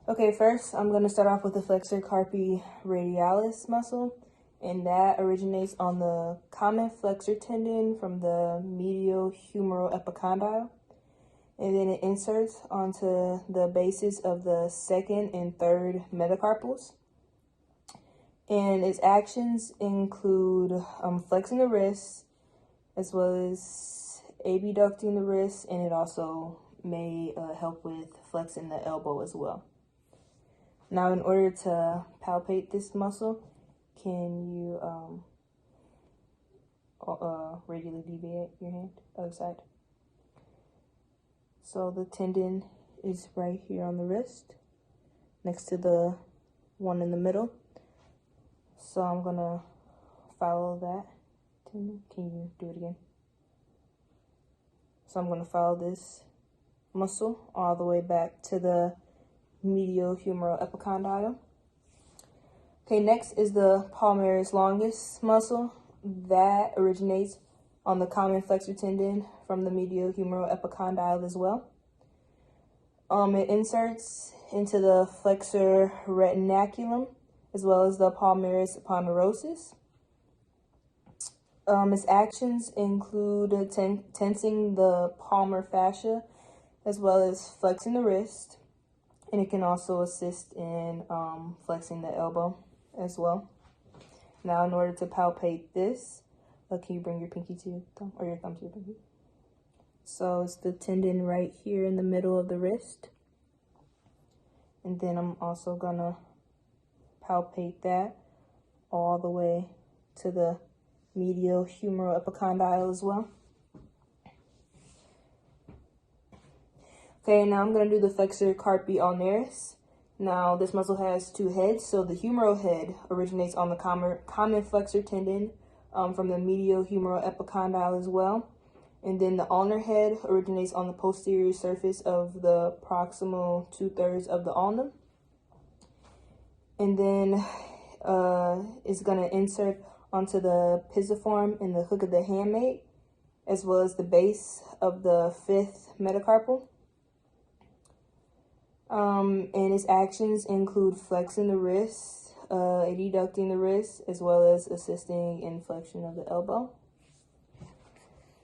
Okay, first I'm going to start off with the flexor carpi radialis muscle, and that originates on the common flexor tendon from the medial humeral epicondyle, and then it inserts onto the bases of the second and third metacarpals. And its actions include flexing the wrist, as well as abducting the wrist, and it also may help with flexing the elbow as well. Now, in order to palpate this muscle, can you radially deviate your hand, other side? So the tendon is right here on the wrist, next to the one in the middle. So I'm gonna follow that tendon. Can you do it again? So I'm gonna follow this muscle all the way back to the medial humeral epicondyle. Okay, next is the palmaris longus muscle. That originates on the common flexor tendon from the medial humeral epicondyle as well. It inserts into the flexor retinaculum as well as the palmaris ponderosus. Its actions include tensing the palmar fascia as well as flexing the wrist, and it can also assist in flexing the elbow as well. Now, in order to palpate this, can you bring your pinky to your thumb, or your thumb to your pinky? So it's the tendon right here in the middle of the wrist. And then I'm also gonna palpate that all the way to the medial humeral epicondyle as well. Okay, now I'm gonna do the flexor carpi ulnaris. Now, this muscle has two heads. So the humeral head originates on the common flexor tendon from the medial humeral epicondyle as well. And then the ulnar head originates on the posterior surface of the proximal 2/3 of the ulna. And then it's going to insert onto the pisiform in the hook of the hamate, as well as the base of the 5th metacarpal. And its actions include flexing the wrist, adducting the wrist, as well as assisting in flexion of the elbow.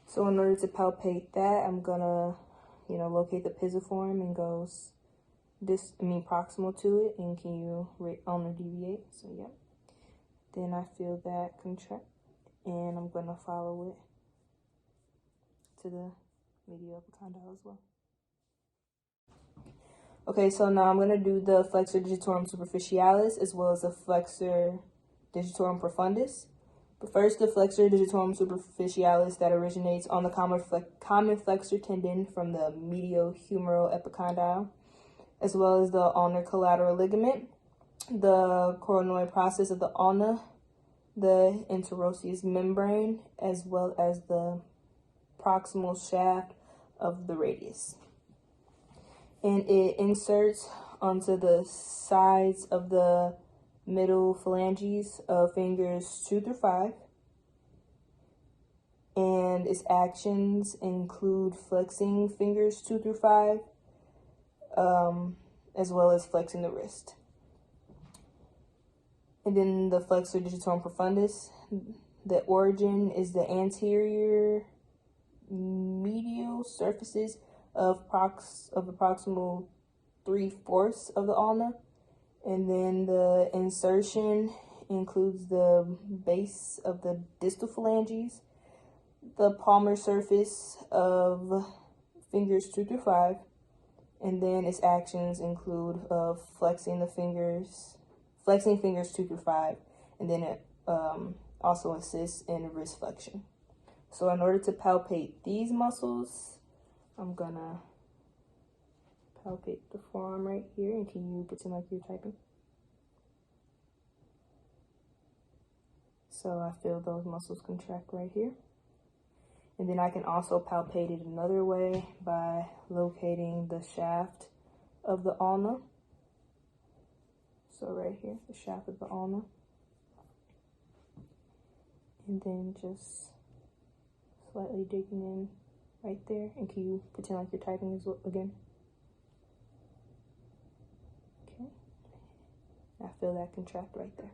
So in order to palpate that, I'm gonna, locate the pisiform and go proximal to it, and can you ulnar deviate? So yeah. Then I feel that contract, and I'm gonna follow it to the medial epicondyle as well. Okay, so now I'm going to do the flexor digitorum superficialis as well as the flexor digitorum profundus. But first, the flexor digitorum superficialis that originates on the common flexor tendon from the medial humeral epicondyle, as well as the ulnar collateral ligament, the coronoid process of the ulna, the interosseous membrane, as well as the proximal shaft of the radius. And it inserts onto the sides of the middle phalanges of fingers 2 through 5. And its actions include flexing fingers 2 through 5, as well as flexing the wrist. And then the flexor digitorum profundus, the origin is the anterior medial surfaces of the proximal 3/4 of the ulna, and then the insertion includes the base of the distal phalanges, the palmar surface of fingers 2 through 5, and then its actions include flexing fingers 2 through 5, and then it also assists in wrist flexion. So in order to palpate these muscles, I'm gonna palpate the forearm right here, and can you pretend like you're typing? So I feel those muscles contract right here. And then I can also palpate it another way by locating the shaft of the ulna. So right here, the shaft of the ulna. And then just slightly digging in right there. And can you pretend like you're typing again? I feel that contract right there.